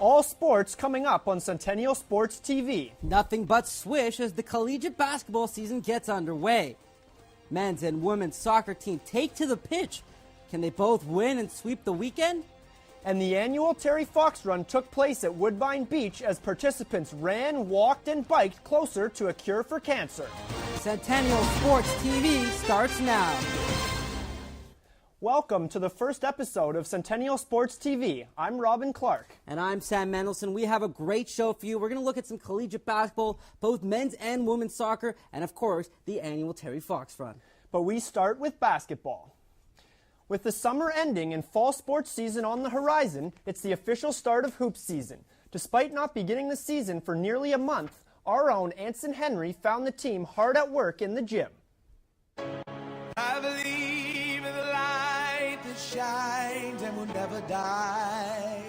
All sports coming up on Centennial Sports TV. Nothing but swish as the collegiate basketball season gets underway. Men's and women's soccer team take to the pitch. Can they both win and sweep the weekend? And the annual Terry Fox Run took place at Woodbine Beach as participants ran, walked, and biked closer to a cure for cancer. Centennial Sports TV starts now. Welcome to the first episode of Centennial Sports TV. I'm Robin Clark. And I'm Sam Mendelsohn. We have a great show for you. We're going to look at some collegiate basketball, both men's and women's soccer, and of course, the annual Terry Fox Run. But we start with basketball. With the summer ending and fall sports season on the horizon, it's the official start of hoops season. Despite not beginning the season for nearly a month, our own Anson Henry found the team hard at work in the gym. I believe in the light that shines and will never die.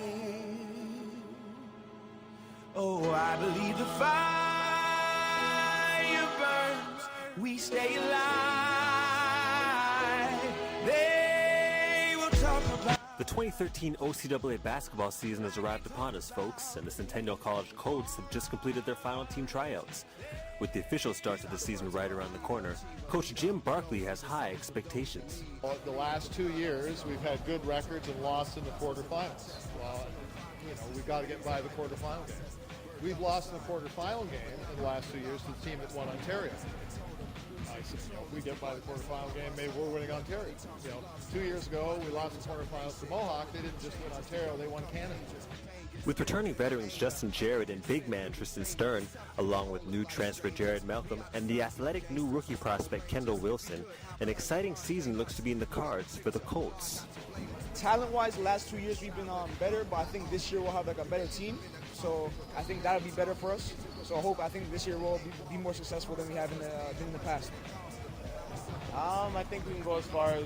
Oh, I believe the fire burns, we stay alive. They will talk about. The 2013 OCAA basketball season has arrived upon us, folks, and the Centennial College Colts have just completed their final team tryouts. With the official start to the season right around the corner, Coach Jim Barkley has high expectations. The last 2 years, we've had good records and lost in the quarterfinals. Well, we've got to get by the quarterfinal game. We've lost in the quarterfinal game in the last 2 years to the team that won Ontario. I said, if we get by the quarterfinal game, maybe we're winning Ontario. 2 years ago, we lost the quarterfinals to Mohawk. They didn't just win Ontario, they won Canada. With returning veterans Justin Jarrett and big man Tristan Stern, along with new transfer Jared Malcolm and the athletic new rookie prospect Kendall Wilson, an exciting season looks to be in the cards for the Colts. Talent-wise, the last 2 years we've been better, but I think this year we'll have a better team. So I think that'll be better for us. So I think this year we'll be more successful than we have in the past. I think we can go as far as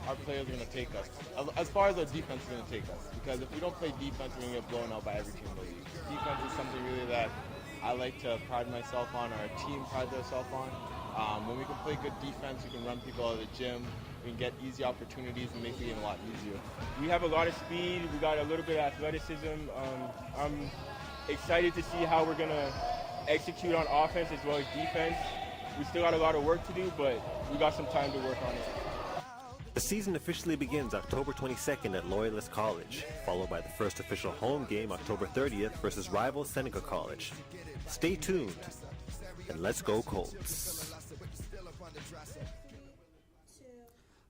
our players are going to take us. As far as our defense is going to take us. Because if we don't play defense, we're going to get blown out by every team in the league. Defense is something really that I like to pride myself on, our team prides themselves on. When we can play good defense, we can run people out of the gym. We can get easy opportunities and make the game a lot easier. We have a lot of speed. We got a little bit of athleticism. I'm excited to see how we're going to execute on offense as well as defense. We still got a lot of work to do, but we got some time to work on it. The season officially begins October 22nd at Loyalist College, followed by the first official home game October 30th versus rival Seneca College. Stay tuned, and let's go Colts.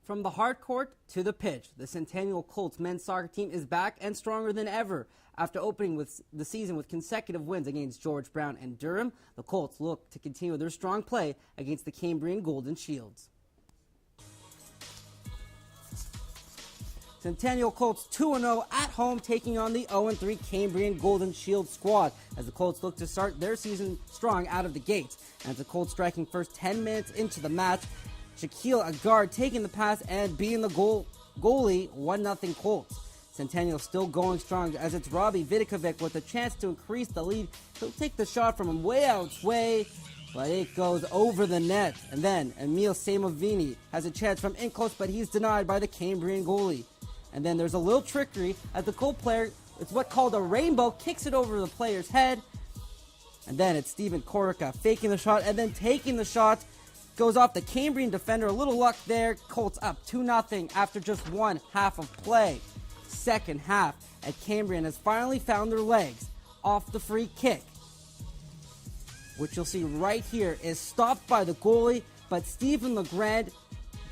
From the hard court to the pitch, the Centennial Colts men's soccer team is back and stronger than ever. After opening with the season with consecutive wins against George Brown and Durham, the Colts look to continue their strong play against the Cambrian Golden Shields. Centennial Colts 2-0 at home, taking on the 0-3 Cambrian Golden Shield squad as the Colts look to start their season strong out of the gates. As the Colts striking first 10 minutes into the match, Shaquille Agard taking the pass and being the goalie, 1-0 Colts. Centennial still going strong as it's Robbie Vidikovic with a chance to increase the lead. He'll take the shot from way out its way, but it goes over the net. And then Emil Samovini has a chance from in close, but he's denied by the Cambrian goalie. And then there's a little trickery as the goal player, it's what's called a rainbow, kicks it over the player's head. And then it's Steven Corica faking the shot and then taking the shot. Goes off the Cambrian defender. A little luck there. Colts up 2-0 after just one half of play. Second half, and Cambrian has finally found their legs off the free kick, which you'll see right here is stopped by the goalie, but Stephen Legrand,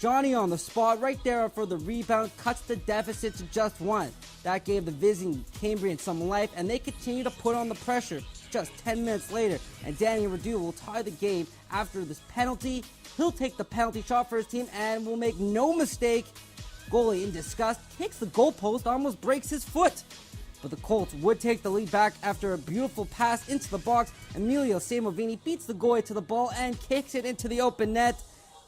Johnny on the spot right there for the rebound, cuts the deficit to just one. That gave the visiting Cambrian some life, and they continue to put on the pressure just 10 minutes later, and Danny Radu will tie the game after this penalty. He'll take the penalty shot for his team and will make no mistake. Goalie in disgust kicks the goalpost, almost breaks his foot. But the Colts would take the lead back after a beautiful pass into the box. Emilio Samovini beats the goalie to the ball and kicks it into the open net.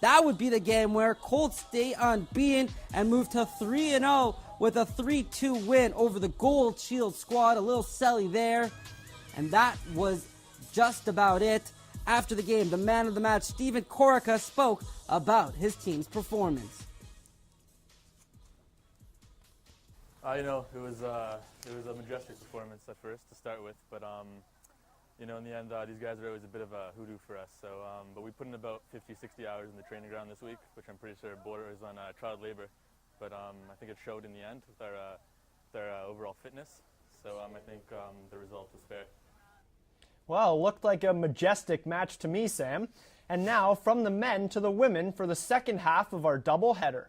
That would be the game where Colts stay unbeaten and move to 3-0 with a 3-2 win over the Gold Shield squad. A little selly there. And that was just about it. After the game, the man of the match, Steven Corica, spoke about his team's performance. It was a majestic performance at first to start with, but in the end, these guys are always a bit of a hoodoo for us. So, but we put in about 50, 60 hours in the training ground this week, which I'm pretty sure borders on child labor. But I think it showed in the end with our overall fitness. So I think the result was fair. Well, it looked like a majestic match to me, Sam. And now, from the men to the women for the second half of our doubleheader,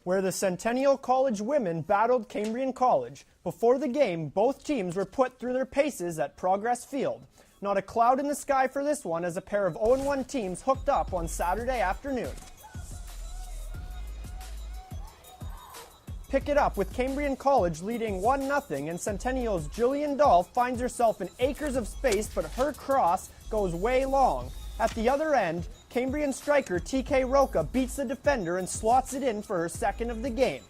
where the Centennial College women battled Cambrian College. Before the game, both teams were put through their paces at Progress Field. Not a cloud in the sky for this one as a pair of 0-1 teams hooked up on Saturday afternoon. Pick it up with Cambrian College leading 1-0, and Centennial's Jillian Dahl finds herself in acres of space, but her cross goes way long. At the other end, Cambrian striker TK Roca beats the defender and slots it in for her second of the game.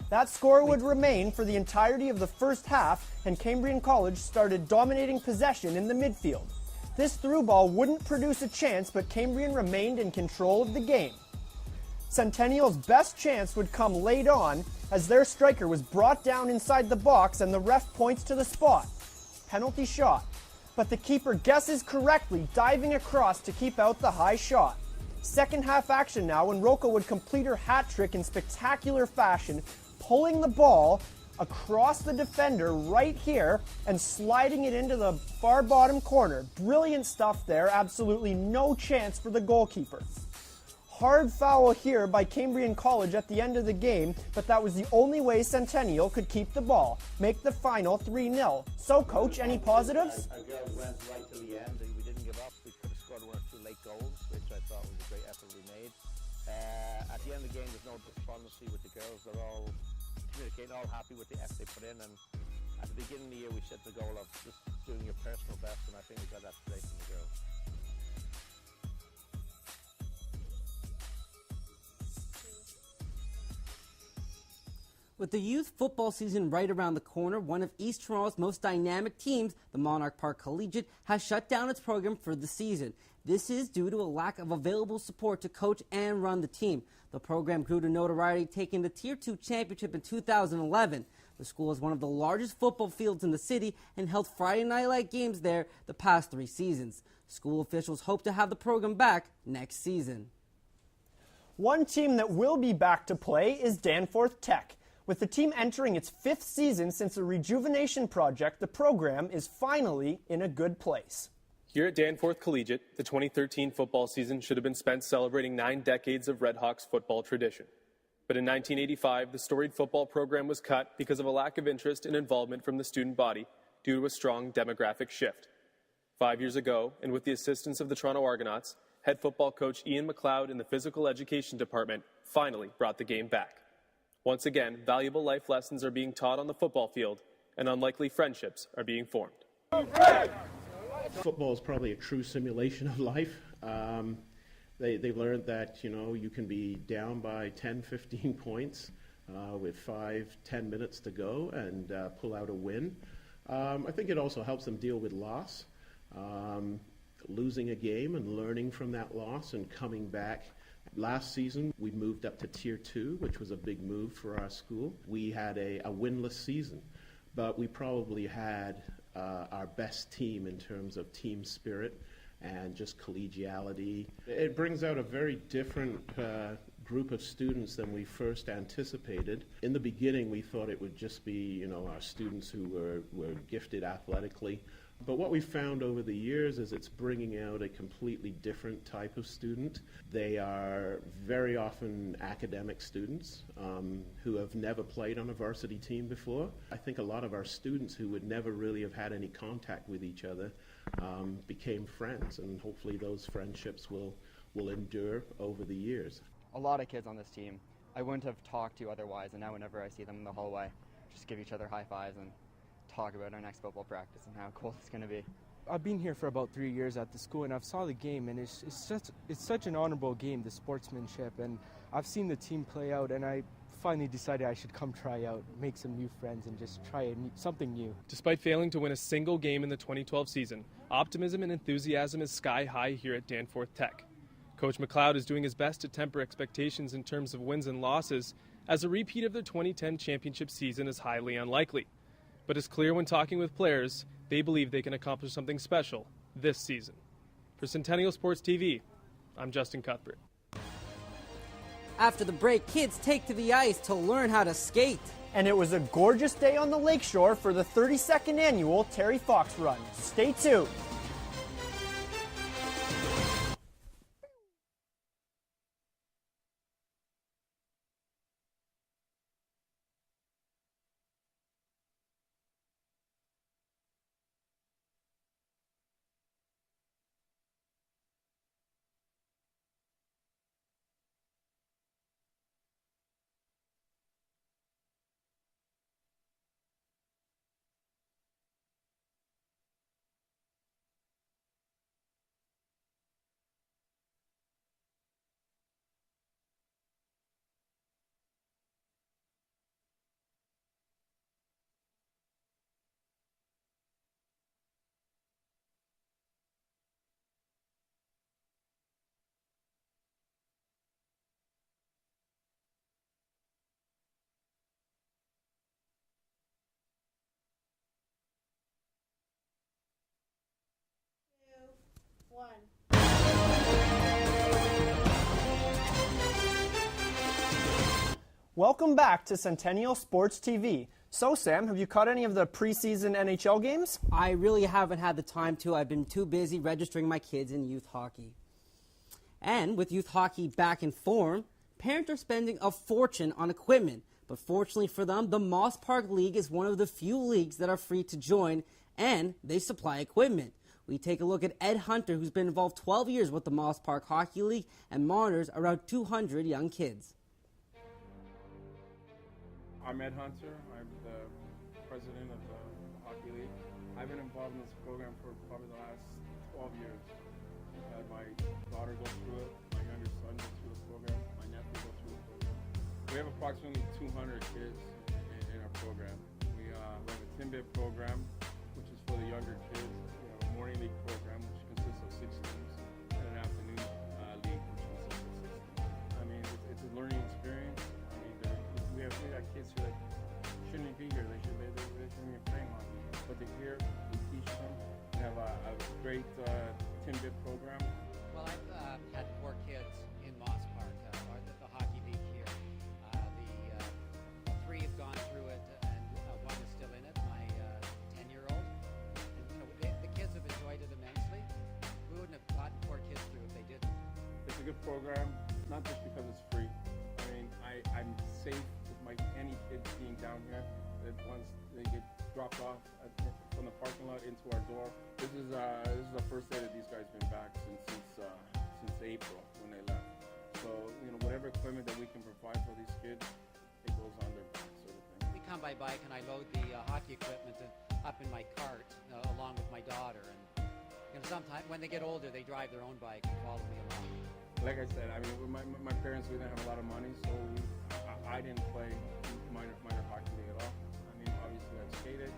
That score would remain for the entirety of the first half, and Cambrian College started dominating possession in the midfield. This through ball wouldn't produce a chance, but Cambrian remained in control of the game. Centennial's best chance would come late on as their striker was brought down inside the box and the ref points to the spot. Penalty shot. But the keeper guesses correctly, diving across to keep out the high shot. Second half action now, when Roca would complete her hat trick in spectacular fashion, pulling the ball across the defender right here and sliding it into the far bottom corner. Brilliant stuff there, absolutely no chance for the goalkeeper. Hard foul here by Cambrian College at the end of the game, but that was the only way Centennial could keep the ball, make the final 3-0. So, Coach, any positives? Our girls went right to the end. We didn't give up. We could have scored one or two late goals, which I thought was a great effort we made. At the end of the game, there's no despondency with the girls. They're all communicating, all happy with the effort they put in. And at the beginning of the year, we set the goal of just doing your personal best, and I think we got that today from the girls. With the youth football season right around the corner, one of East Toronto's most dynamic teams, the Monarch Park Collegiate, has shut down its program for the season. This is due to a lack of available support to coach and run the team. The program grew to notoriety, taking the Tier 2 championship in 2011. The school is one of the largest football fields in the city and held Friday Night Light games there the past 3 seasons. School officials hope to have the program back next season. One team that will be back to play is Danforth Tech. With the team entering its 5th season since a rejuvenation project, the program is finally in a good place. Here at Danforth Collegiate, the 2013 football season should have been spent celebrating 9 decades of Red Hawks football tradition. But in 1985, the storied football program was cut because of a lack of interest and involvement from the student body due to a strong demographic shift. 5 years ago, and with the assistance of the Toronto Argonauts, head football coach Ian McLeod in the physical education department finally brought the game back. Once again, valuable life lessons are being taught on the football field, and unlikely friendships are being formed. Football is probably a true simulation of life. They learned that, you can be down by 10, 15 points with 5, 10 minutes to go and pull out a win. I think it also helps them deal with loss, losing a game and learning from that loss and coming back. Last season, we moved up to Tier 2, which was a big move for our school. We had a winless season, but we probably had our best team in terms of team spirit and just collegiality. It brings out a very different group of students than we first anticipated. In the beginning, we thought it would just be, our students who were gifted athletically. But what we found over the years is it's bringing out a completely different type of student. They are very often academic students who have never played on a varsity team before. I think a lot of our students who would never really have had any contact with each other became friends, and hopefully those friendships will endure over the years. A lot of kids on this team I wouldn't have talked to otherwise, and now whenever I see them in the hallway, just give each other high fives and talk about our next football practice and how cool it's going to be. I've been here for about 3 years at the school, and I've saw the game, and it's such an honorable game, the sportsmanship, and I've seen the team play out, and I finally decided I should come try out, make some new friends, and just try something new. Despite failing to win a single game in the 2012 season, optimism and enthusiasm is sky high here at Danforth Tech. Coach McLeod is doing his best to temper expectations in terms of wins and losses as a repeat of their 2010 championship season is highly unlikely. But it's clear when talking with players, they believe they can accomplish something special this season. For Centennial Sports TV, I'm Justin Cuthbert. After the break, kids take to the ice to learn how to skate. And it was a gorgeous day on the lakeshore for the 32nd annual Terry Fox Run. Stay tuned. Welcome back to Centennial Sports TV. So, Sam, have you caught any of the preseason NHL games? I really haven't had the time to. I've been too busy registering my kids in youth hockey. And with youth hockey back in form, parents are spending a fortune on equipment. But fortunately for them, the Moss Park League is one of the few leagues that are free to join, and they supply equipment. We take a look at Ed Hunter, who's been involved 12 years with the Moss Park Hockey League and monitors around 200 young kids. I'm Ed Hunter. I'm the president of the Hockey League. I've been involved in this program for probably the last 12 years. I had my daughter go through it, my younger son go through the program, my nephew go through the program. We have approximately 200 kids in our program. We have a 10-bit program, which is for the younger kids. We have a morning league program, which consists of 6 teams, and an afternoon league, which consists of 6 teams. I mean, it's a learning experience. We got kids who shouldn't be here. They shouldn't be playing hockey. But they're here, we teach them. We have a great 10-bit program. Well, I've had 4 kids in Moss Park, or the hockey league here. The 3 have gone through it, and 1 is still in it, my 10-year-old. And, the kids have enjoyed it immensely. We wouldn't have gotten 4 kids through if they didn't. It's a good program, not just because it's free. I mean, I'm safe with any kid being down here, that once they get dropped off from the parking lot into our door. This is the first day that these guys have been back since April when they left. So, whatever equipment that we can provide for these kids, it goes on their back, sort of thing. We come by bike and I load the hockey equipment up in my cart along with my daughter. And sometimes when they get older, they drive their own bike and follow me along. Like I said, I mean, my parents, we didn't have a lot of money, so I didn't play minor hockey league at all. I mean, obviously I skated,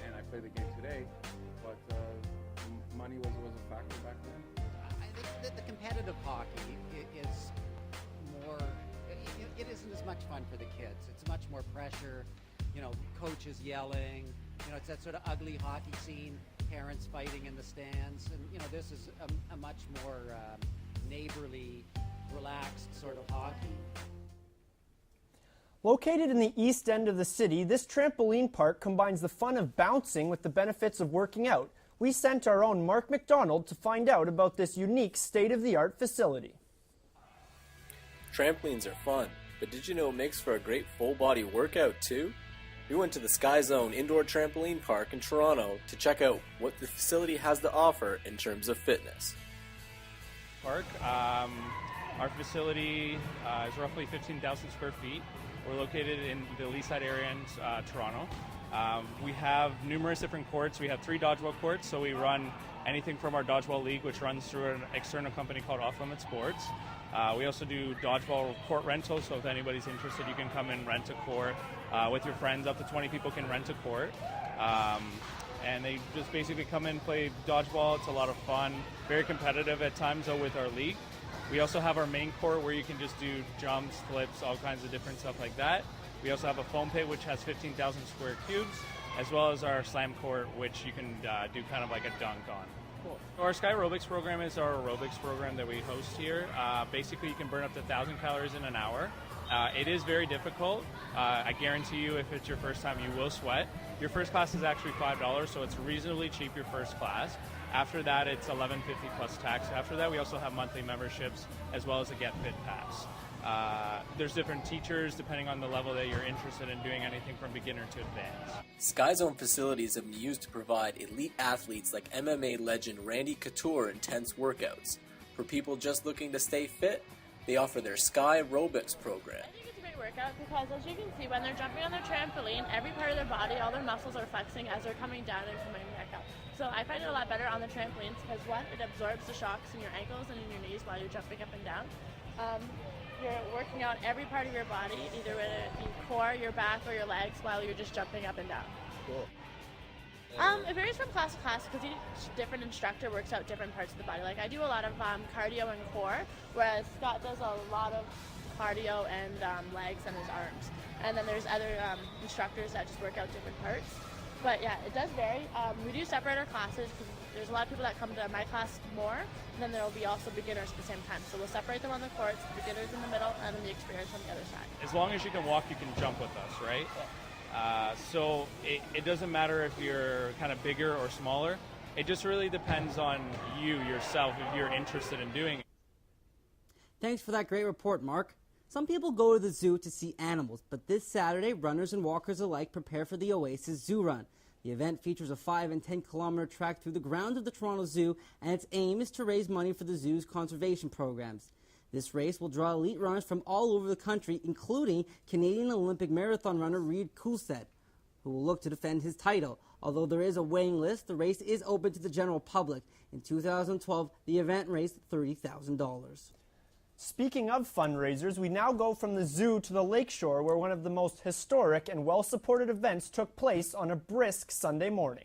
and I play the game today, but money was a factor back then. I think that the competitive hockey is more, it isn't as much fun for the kids. It's much more pressure, coaches yelling, it's that sort of ugly hockey scene, parents fighting in the stands, and, this is a much more neighborly, relaxed sort of hockey. Located in the east end of the city, this trampoline park combines the fun of bouncing with the benefits of working out. We sent our own Mark McDonald to find out about this unique state-of-the-art facility. Trampolines are fun, but did you know it makes for a great full-body workout too? We went to the Sky Zone Indoor Trampoline Park in Toronto to check out what the facility has to offer in terms of fitness. Park. Our facility is roughly 15,000 square feet. We're located in the Leaside area in Toronto. We have numerous different courts. We have 3 dodgeball courts, so we run anything from our dodgeball league, which runs through an external company called Off Limit Sports. We also do dodgeball court rentals, so if anybody's interested, you can come and rent a court with your friends. Up to 20 people can rent a court. and they just basically come in, play dodgeball. It's a lot of fun, very competitive at times though with our league. We also have our main court where you can just do jumps, flips, all kinds of different stuff like that. We also have a foam pit which has 15,000 square cubes, as well as our slam court, which you can do kind of like a dunk on. Cool. Our Sky Aerobics program is our aerobics program that we host here. Basically, you can burn up to 1,000 calories in an hour. It is very difficult. I guarantee you, if it's your first time, you will sweat. Your first class is actually $5, so it's reasonably cheap, your first class. After that, it's $11.50 plus tax. After that, we also have monthly memberships as well as a Get Fit Pass. There's different teachers depending on the level that you're interested in doing, anything from beginner to advanced. Sky Zone facilities have been used to provide elite athletes like MMA legend Randy Couture intense workouts. For people just looking to stay fit, they offer their Sky Aerobics program. I think it's a great workout because, as you can see, when they're jumping on their trampoline, every part of their body, all their muscles are flexing as they're coming down and coming back up. So I find it a lot better on the trampolines because, one, it absorbs the shocks in your ankles and in your knees while you're jumping up and down. You're working out every part of your body, either with your core, your back, or your legs, while you're just jumping up and down. Cool. It varies from class to class because each different instructor works out different parts of the body. Like I do a lot of cardio and core, whereas Scott does a lot of cardio and legs and his arms. And then there's other instructors that just work out different parts. But yeah, it does vary. We do separate our classes because there's a lot of people that come to my class more, and then there will be also beginners at the same time. So we'll separate them on the courts, the beginners in the middle, and then the experienced on the other side. As long as you can walk, you can jump with us, right? So it doesn't matter if you're kind of bigger or smaller. It just really depends on you, yourself, if you're interested in doing it. Thanks for that great report, Mark. Some people go to the zoo to see animals, but this Saturday, runners and walkers alike prepare for the Oasis Zoo Run. The event features a 5 and 10 kilometer track through the grounds of the Toronto Zoo, and its aim is to raise money for the zoo's conservation programs. This race will draw elite runners from all over the country, including Canadian Olympic marathon runner Reid Coulthard, who will look to defend his title. Although there is a waiting list, the race is open to the general public. In 2012, the event raised $30,000. Speaking of fundraisers, we now go from the zoo to the lakeshore, where one of the most historic and well-supported events took place on a brisk Sunday morning.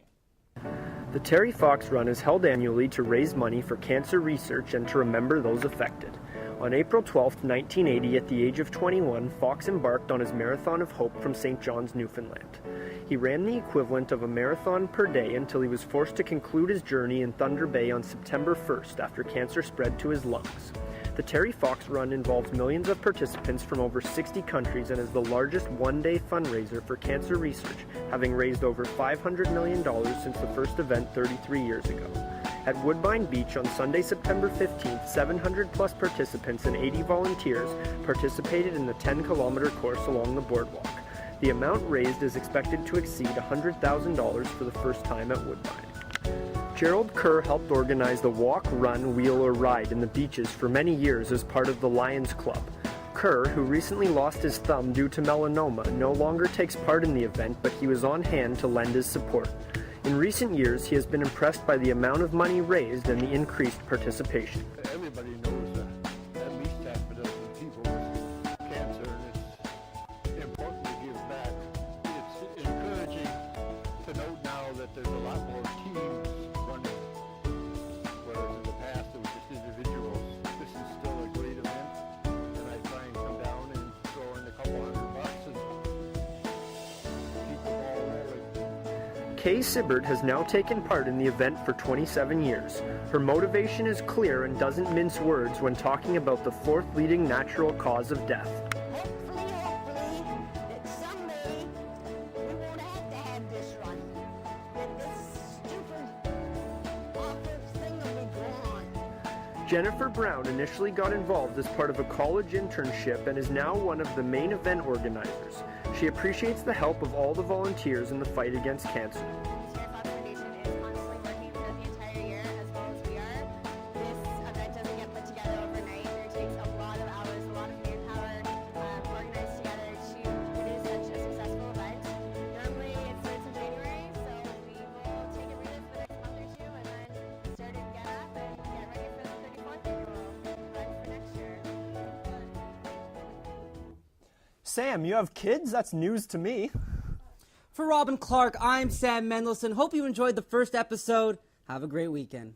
The Terry Fox Run is held annually to raise money for cancer research and to remember those affected. On April 12, 1980, at the age of 21, Fox embarked on his Marathon of Hope from St. John's, Newfoundland. He ran the equivalent of a marathon per day until he was forced to conclude his journey in Thunder Bay on September 1st after cancer spread to his lungs. The Terry Fox Run involves millions of participants from over 60 countries and is the largest one-day fundraiser for cancer research, having raised over $500 million since the first event 33 years ago. At Woodbine Beach on Sunday, September 15th, 700-plus participants and 80 volunteers participated in the 10-kilometer course along the boardwalk. The amount raised is expected to exceed $100,000 for the first time at Woodbine. Gerald Kerr helped organize the walk, run, wheel, or ride in the beaches for many years as part of the Lions Club. Kerr, who recently lost his thumb due to melanoma, no longer takes part in the event, but he was on hand to lend his support. In recent years, he has been impressed by the amount of money raised and the increased participation. Everybody knows that at least half a dozen people with cancer, and it's important to give back. It's encouraging to note now that there's a lot more teams running, whereas in the past it was just individuals. This is still a great event, and I try and come down and throw in a couple $100 and keep the ball rolling. Kay Sibbert has now taken part in the event for 27 years. Her motivation is clear and doesn't mince words when talking about the fourth leading natural cause of death. Jennifer Brown initially got involved as part of a college internship and is now one of the main event organizers. She appreciates the help of all the volunteers in the fight against cancer. Sam, you have kids? That's news to me. For Robin Clark, I'm Sam Mendelsohn. Hope you enjoyed the first episode. Have a great weekend.